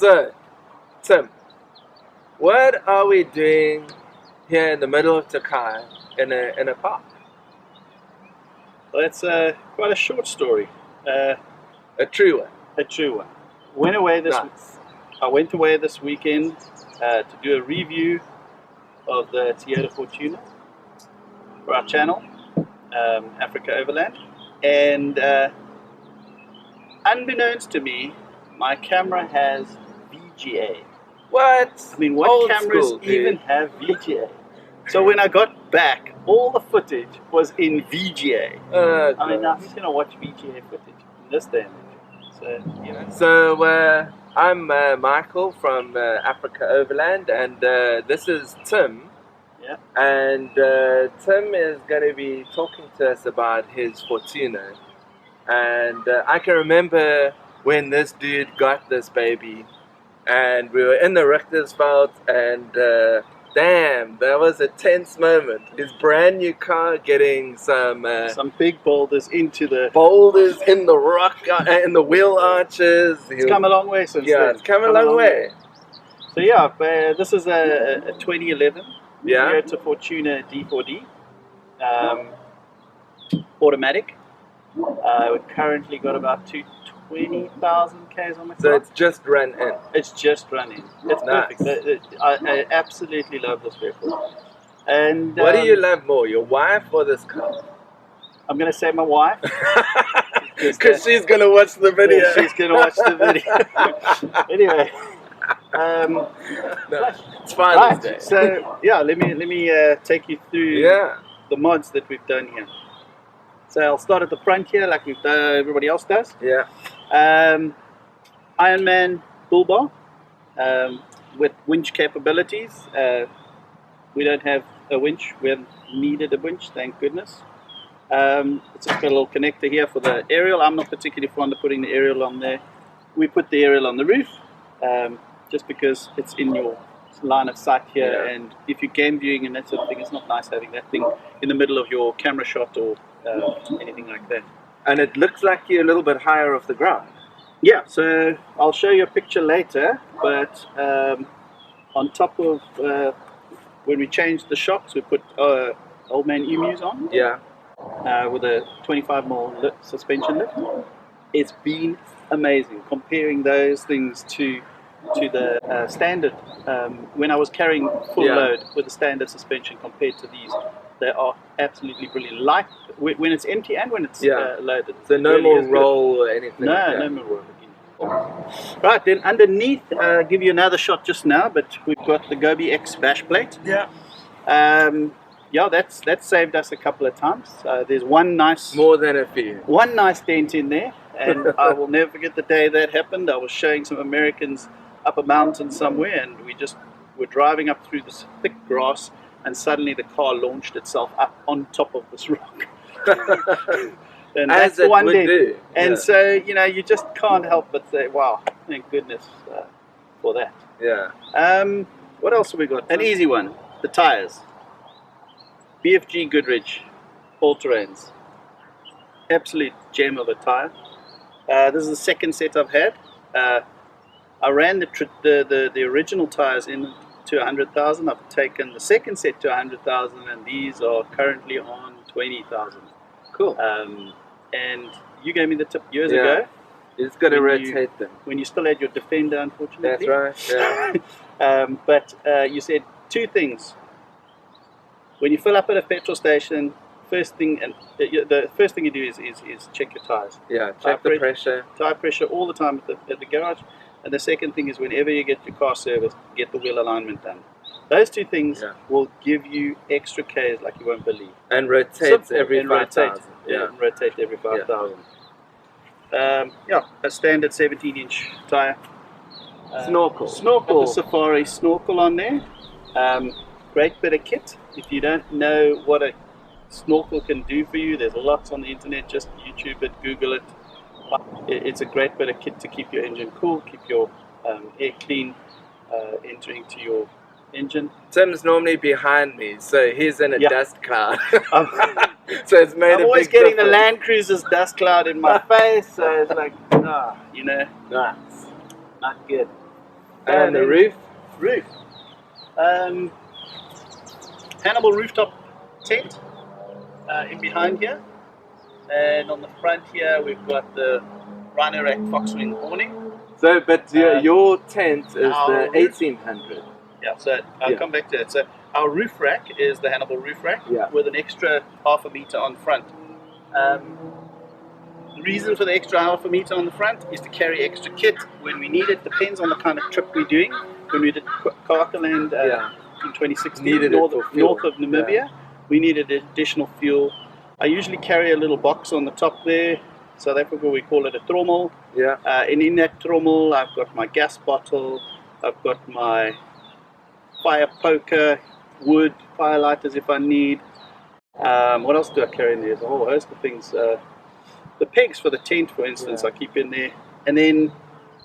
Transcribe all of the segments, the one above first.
So, Tim, what are we doing here in the middle of Takai in a park? Well, it's quite a short story. A true one. A true one. I went away this weekend to do a review of the Toyota Fortuner for our channel, Africa Overland, and unbeknownst to me, my camera has VGA. What? I mean, what Old cameras school, even have VGA? So when I got back, all the footage was in VGA. I mean, now who's going to watch VGA footage in this day and age? So, you know. So, I'm Michael from Africa Overland, and this is Tim. Yeah. And Tim is going to be talking to us about his Fortuner. And I can remember when this dude got this baby, and we were in the Richtersveld, and damn, that was a tense moment. His brand new car getting some big boulders into the boulders in the rock, in the wheel arches. It's come a long way since then. Yeah, it's come a long way. So yeah, this is a 2011 Yeah. Toyota Fortuner D4D, automatic. We've currently got about 20,000 Ks on the car. So it's just run in. It's just running. It's Nice. perfect. I absolutely love this vehicle. And What do you love more, your wife or this car? I'm going to say my wife. Because she's going to watch the video. Yeah, she's going to watch the video. Anyway. No, it's fine. Right, so yeah, let me take you through the mods that we've done here. So I'll start at the front here, like everybody else does. Yeah. Ironman bull bar with winch capabilities. We don't have a winch. We haven't needed a winch, thank goodness. It's just got a little connector here for the aerial. I'm not particularly fond of putting the aerial on there. We put the aerial on the roof. Just because it's in your line of sight here, and if you're game viewing and that sort of thing, it's not nice having that thing in the middle of your camera shot or anything like that. And it looks like you're a little bit higher off the ground. Yeah, so I'll show you a picture later, but on top of, when we changed the shocks, we put Old Man Emus on. Yeah. With a 25mm suspension lift. It's been amazing comparing those things to the standard. When I was carrying full load with the standard suspension compared to these, they are absolutely brilliant. Like when it's empty and when it's loaded. So no more roll or anything. No more roll. Right, then underneath, I'll give you another shot just now, but we've got the Gobi X bash plate. Yeah. Yeah, that's saved us a couple of times. There's one nice... More than a few. One nice dent in there, and I will never forget the day that happened. I was showing some Americans up a mountain somewhere, and we just were driving up through this thick grass, and suddenly the car launched itself up on top of this rock. And As that's the one dent. do. And so, you know, you just can't help but say, wow, thank goodness for that. Yeah. What else have we got? An easy one, the tires. BFG Goodrich all-terrains, absolute gem of a tire. This is the second set I've had. I ran the original tires in to 100,000. I've taken the second set to 100,000, and these are currently on 20,000. Cool. And you gave me the tip years ago. You just got to rotate them. When you still had your Defender, unfortunately. That's right. Yeah. But you said two things. When you fill up at a petrol station, the first thing you do is check your tires. Yeah, check the pressure. Tire pressure all the time at the garage. And the second thing is whenever you get your car serviced, get the wheel alignment done. Those two things will give you extra Ks like you won't believe. And rotates every 5,000. Rotate every 5,000. A standard 17-inch tire. Snorkel. Got the Safari snorkel on there. Great bit of kit. If you don't know what a snorkel can do for you, there's lots on the internet. Just YouTube it, Google it. It's a great bit of kit to keep your engine cool, keep your air clean entering to your engine. Tim's normally behind me, so he's in a dust cloud. So it's made I'm always getting the Land Cruiser's dust cloud in my face, so it's like, you know, nice. not good. And the roof? Roof. Hannibal rooftop tent in behind here. And on the front here, we've got the Rhino Rack Foxwing awning. So, but your tent is the 1800. Yeah, so I'll come back to that. So our roof rack is the Hannibal roof rack with an extra 1/2 meter on front. The reason for the extra 1/2 meter on the front is to carry extra kit when we need it. Depends on the kind of trip we're doing. When we did Kaakaland in 2016, north of Namibia, we needed additional fuel. I usually carry a little box on the top there. South Africa, we call it a trommel. Yeah. And in that trommel, I've got my gas bottle, I've got my fire poker, wood, fire lighters if I need. What else do I carry in there? There's a whole host of things. The pegs for the tent, for instance, I keep in there. And then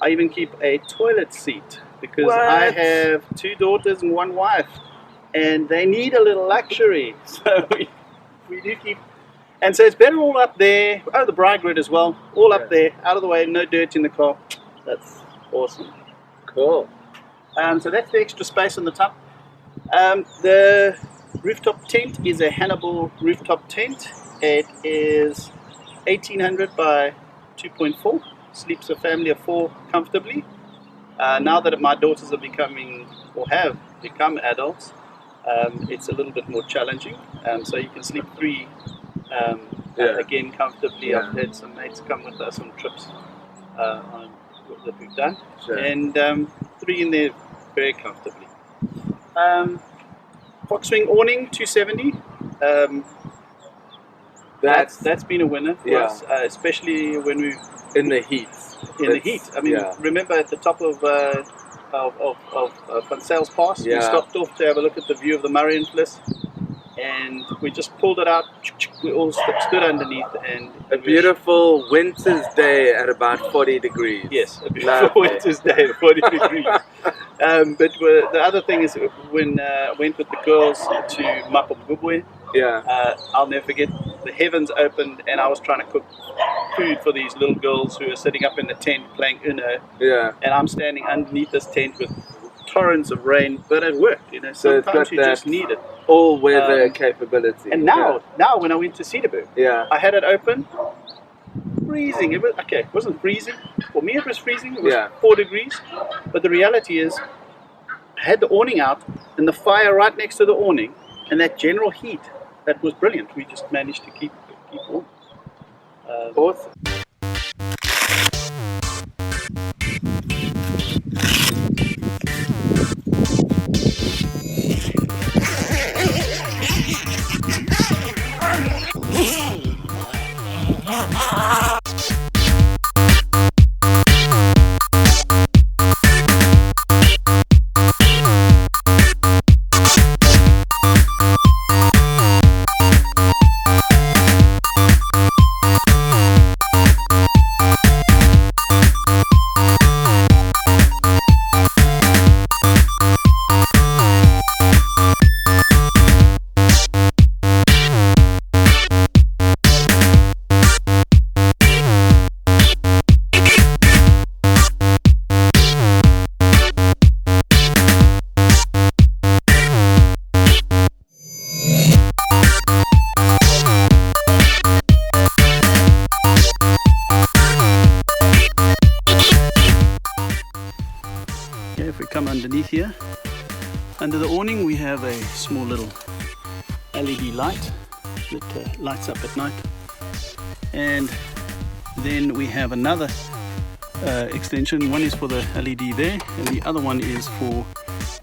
I even keep a toilet seat because I have 2 daughters and 1 wife, and they need a little luxury. So we do keep. And so it's better all up there. Oh, the bride grid as well. All up there, out of the way, no dirt in the car. That's awesome. Cool. So that's the extra space on the top. The rooftop tent is a Hannibal rooftop tent. It is 1800 by 2.4. Sleeps a family of 4 comfortably. Now that my daughters are becoming, or have become adults, it's a little bit more challenging. So you can sleep 3 again comfortably. I've had some mates come with us on trips that we've done, and 3 in there very comfortably. Foxwing awning 270. That's been a winner for us, especially when we in the heat. I mean, remember at the top of Van Sales Pass, we stopped off to have a look at the view of the Marienfliss, and we just pulled it out. We all stood underneath, and a beautiful winter's day at about 40 degrees. Yes, a beautiful winter's day at 40 degrees. But the other thing is when I went with the girls to Mapamgubwe, I'll never forget, the heavens opened and I was trying to cook food for these little girls who are sitting up in the tent playing Uno. And I'm standing underneath this tent with torrents of rain, but it worked. You know, sometimes you just need it. All weather capability. And now when I went to Cedarburg, I had it open, freezing. It wasn't freezing. For me it was freezing. It was 4 degrees. But the reality is, I had the awning out and the fire right next to the awning, and that general heat, that was brilliant. We just managed to keep warm. Awesome. If we come underneath here, under the awning we have a small little LED light that lights up at night, and then we have another extension. One is for the LED there, and the other one is for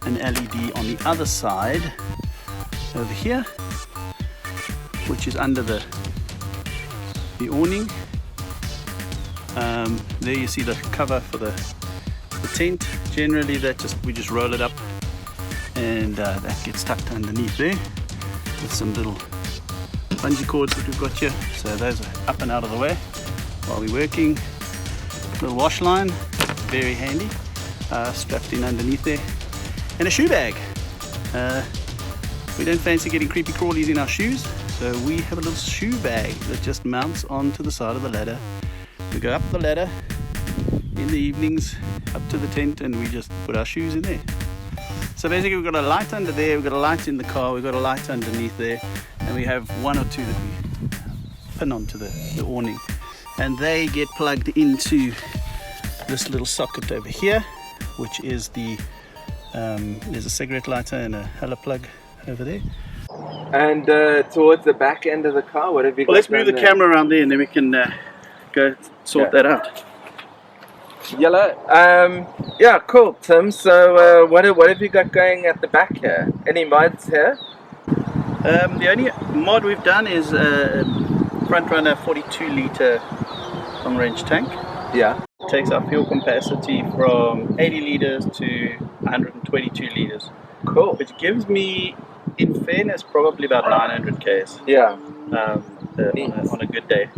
an LED on the other side over here, which is under the awning. There you see the cover for the tent. Generally we just roll it up, and that gets tucked underneath there with some little bungee cords that we've got here, so those are up and out of the way while we're working. Little wash line, very handy, strapped in underneath there, and a shoe bag. We don't fancy getting creepy crawlies in our shoes, so we have a little shoe bag that just mounts onto the side of the ladder. We go up the ladder in the evenings up to the tent and we just put our shoes in there. So basically we've got a light under there, we've got a light in the car, we've got a light underneath there, and we have one or two that we pin onto the awning, and they get plugged into this little socket over here, which is the there's a cigarette lighter and a hella plug over there. And towards the back end of the car, what have you got? Well, let's move the camera around there and then we can go sort that out. Yellow. Yeah, cool, Tim. So what have you got going at the back here? Any mods here? The only mod we've done is a front runner 42 litre long range tank. Yeah. It takes our fuel capacity from 80 litres to 122 litres. Cool. Which gives me, in fairness, probably about 900 k's. Yeah. On a good day.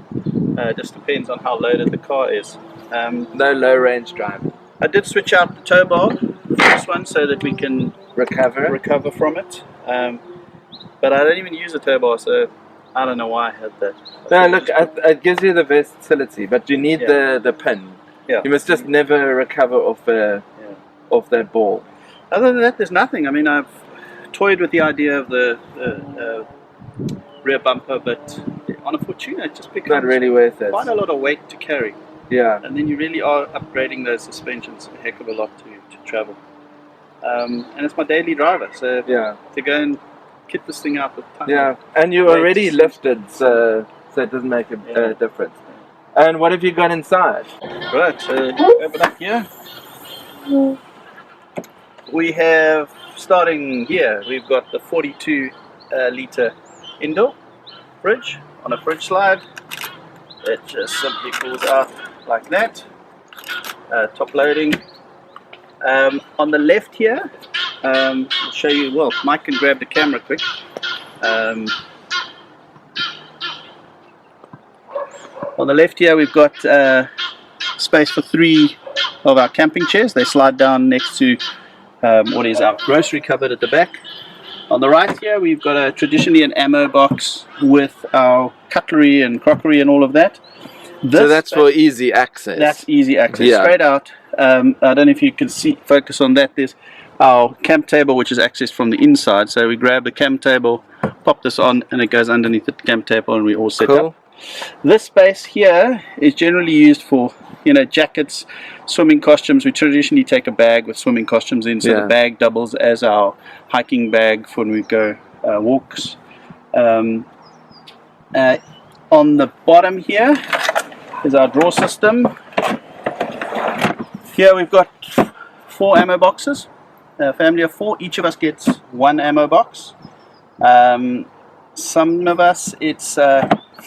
Just depends on how loaded the car is. No low range driving. I did switch out the tow bar for this one so that we can recover from it. But I don't even use a tow bar, so I don't know why I had that. No, look, it gives you the versatility, but you need the pin. Yeah. You must just never recover off that ball. Other than that, there's nothing. I mean, I've toyed with the idea of the rear bumper, but on a Fortuna it just becomes not really worth it. Quite a lot of weight to carry. Yeah. And then you really are upgrading those suspensions a heck of a lot to travel. And it's my daily driver, so to go and kit this thing out with time. Yeah, and you already lifted, so it doesn't make a difference. And what have you got inside? Right, so open up here. We have, starting here, we've got the 42 litre indoor fridge on a fridge slide. It just simply pulls out like that, top loading. On the left here, I'll show you, well, Mike can grab the camera quick. On the left here we've got space for 3 of our camping chairs. They slide down next to what is our grocery cupboard at the back. On the right here we've got traditionally an ammo box with our cutlery and crockery and all of that. So that's for easy access. That's easy access, straight out. I don't know if you can focus on that. There's our camp table, which is accessed from the inside. So we grab the camp table, pop this on, and it goes underneath the camp table, and we all set up. This space here is generally used for, jackets, swimming costumes. We traditionally take a bag with swimming costumes in, so the bag doubles as our hiking bag for when we go walks. On the bottom here is our drawer system. Here we've got 4 ammo boxes, a family of 4. Each of us gets 1 ammo box. Some of us it's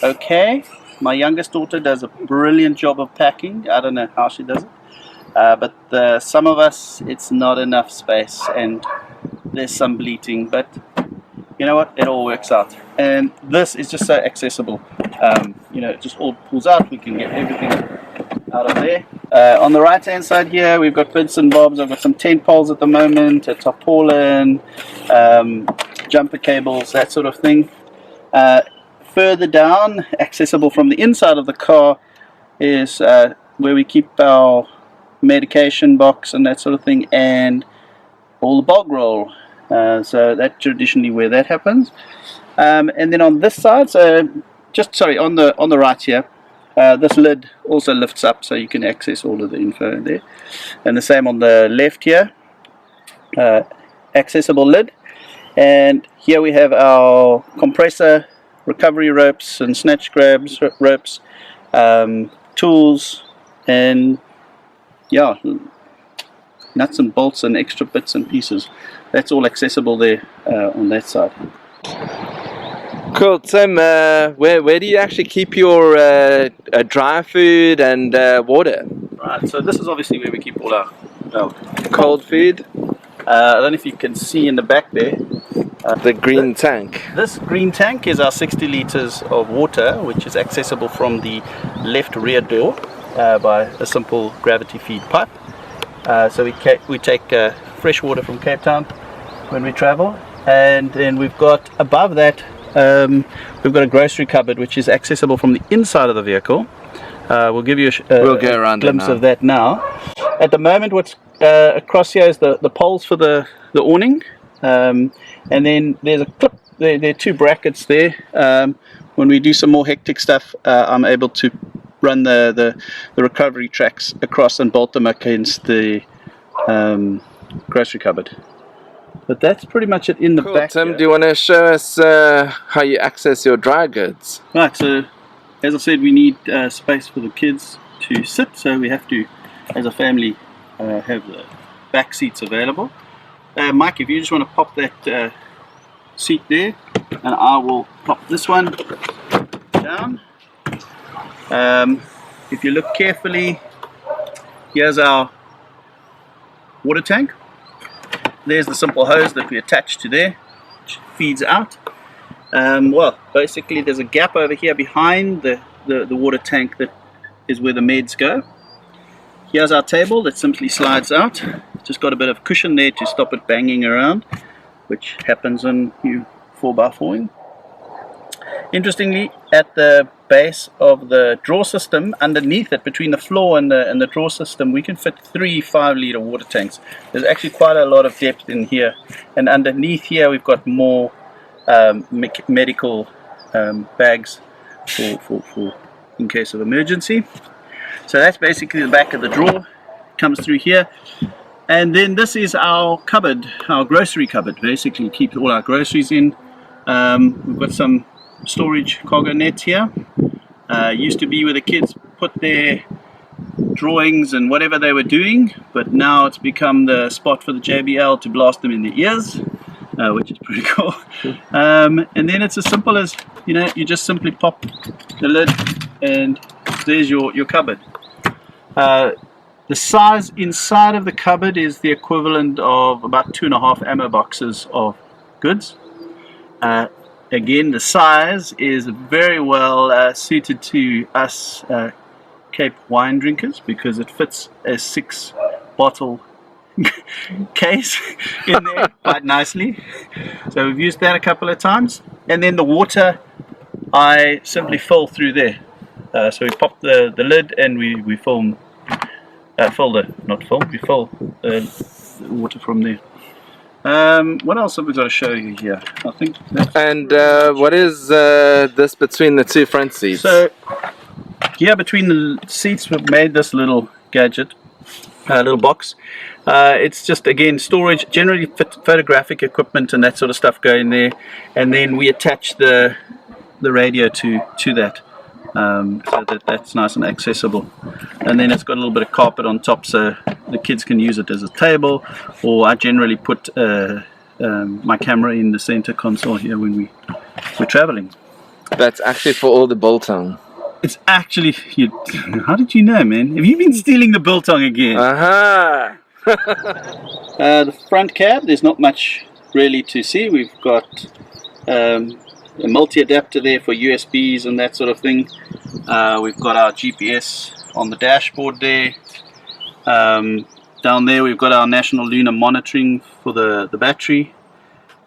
okay. My youngest daughter does a brilliant job of packing. I don't know how she does it, but some of us it's not enough space and there's some bleating, but you know what, it all works out. And this is just so accessible. It just all pulls out. We can get everything out of there. On the right hand side here we've got bits and bobs. I've got some tent poles at the moment, a tarpaulin, jumper cables, that sort of thing. Further down, accessible from the inside of the car, is where we keep our medication box and that sort of thing, and all the bog roll. So that's traditionally where that happens. And then on this side, on the right here, this lid also lifts up so you can access all of the info there. And the same on the left here, accessible lid. And here we have our compressor, recovery ropes and snatch grabs ropes, tools, and nuts and bolts and extra bits and pieces. That's all accessible there on that side. Cool, Tim. Where do you actually keep your dry food and water? Right, so this is obviously where we keep all our cold food. I don't know if you can see in the back there. The green tank. This green tank is our 60 litres of water, which is accessible from the left rear door by a simple gravity feed pipe. So we take fresh water from Cape Town when we travel, and then we've got above that we've got a grocery cupboard which is accessible from the inside of the vehicle, We'll give you We'll go around glimpse it now. of that now. At the moment, what's across here is the poles for the awning, and then there's a clip. There are 2 brackets there. When we do some more hectic stuff, I'm able to run the recovery tracks across and bolt them against the grocery cupboard. But that's pretty much it in the Cool. back. Tim, here. do you want to show us how you access your dry goods? Right, so as I said, we need space for the kids to sit, so we have to, as a family, have the back seats available. Mike, if you just want to pop that seat there, and I will pop this one down. If you look carefully, here's our water tank. There's the simple hose that we attach to there, which feeds out. Well, basically there's a gap over here behind the water tank that is where the meds go. Here's our table that simply slides out. Just got a bit of cushion there to stop it banging around, which happens when you 4x4ing. Interestingly, at the base of the drawer system, underneath it, between the floor and the drawer system, we can fit 3 5-litre water tanks. There's actually quite a lot of depth in here, and underneath here we've got more medical bags for in case of emergency. So that's basically the back of the drawer. Comes through here, and then this is our cupboard, our grocery cupboard. Basically keeps all our groceries in. We've got some storage cargo nets here. Used to be where the kids put their drawings and whatever they were doing, but now it's become the spot for the JBL to blast them in the ears, which is pretty cool. And then it's as simple as, you just simply pop the lid and there's your cupboard. The size inside of the cupboard is the equivalent of about 2.5 ammo boxes of goods. Again, the size is very well suited to us Cape wine drinkers, because it fits a 6-bottle case in there quite nicely. So we've used that a couple of times. And then the water, I simply fill through there. So we pop the lid and we fill the water from there. What else have we got to show you here? I think that's what is this between the 2 front seats? So here between the seats we've made this little gadget, little box. It's just, again, storage, generally photographic equipment and that sort of stuff go in there, and then we attach the radio to that, so that's nice and accessible. And then it's got a little bit of carpet on top, so the kids can use it as a table, or I generally put my camera in the center console here when we're traveling. That's actually for all the biltong. It's actually, how did you know, man? Have you been stealing the biltong again? The front cab, there's not much really to see. We've got a multi-adapter there for USBs and that sort of thing. We've got our GPS on the dashboard there. Down there we've got our national lunar monitoring for the battery.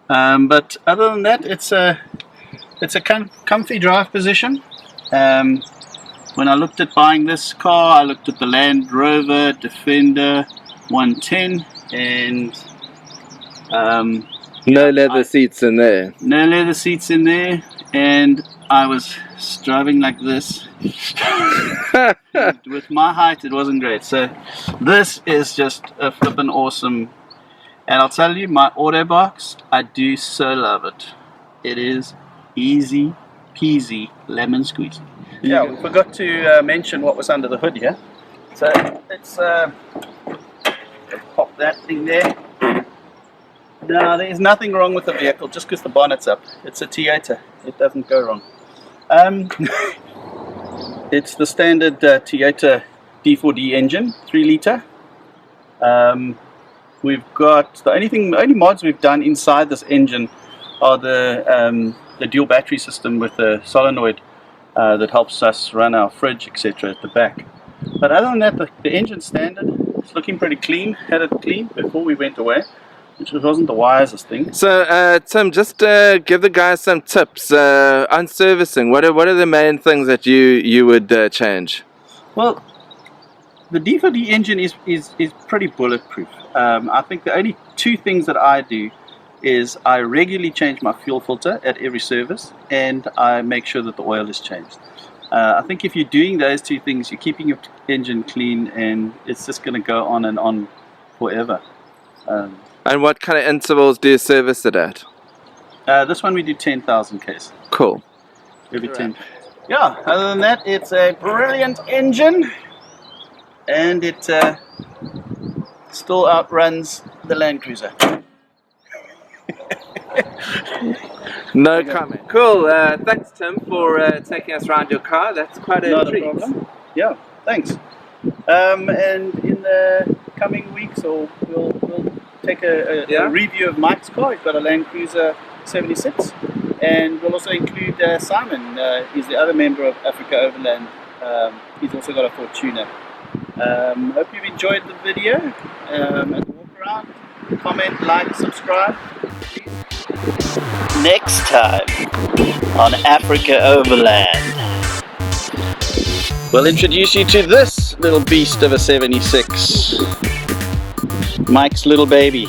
But other than that, it's a comfy drive position. When I looked at buying this car, I looked at the Land Rover Defender 110, and no leather seats in there. No leather seats in there, and I was driving like this. With my height, it wasn't great. So this is just a flippin' awesome. And I'll tell you, my auto box, I do so love it. It is easy peasy lemon squeezy. Yeah, we forgot to mention what was under the hood here. So let's pop that thing there. No, there's nothing wrong with the vehicle just because the bonnet's up. It's a Toyota. It doesn't go wrong. It's the standard Toyota D4D engine, 3-litre. We've got the only mods we've done inside this engine are the dual battery system with a solenoid that helps us run our fridge, etc. at the back. But other than that, the engine's standard. It's looking pretty clean. Had it clean before we went away, which wasn't the wisest thing. So Tim, just give the guys some tips on servicing. What are the main things that you would change? Well, the D4D engine is pretty bulletproof. I think the only two things that I do is I regularly change my fuel filter at every service, and I make sure that the oil is changed. I think if you're doing those two things, you're keeping your engine clean, and it's just going to go on and on forever. And what kind of intervals do you service it at? This one we do 10,000 Ks. Cool. Every 10. Yeah, other than that, it's a brilliant engine, and it still outruns the Land Cruiser. No comment. Cool. Thanks, Tim, for taking us around your car. That's quite a treat. Not a problem. Yeah, thanks. And in the coming weeks, we'll take a review of Mike's car. He's got a Land Cruiser 76, and we'll also include Simon. He's the other member of Africa Overland. He's also got a Fortuner. Hope you've enjoyed the video, and walk around, comment, like, subscribe. Next time on Africa Overland, we'll introduce you to this little beast of a 76, Mike's little baby.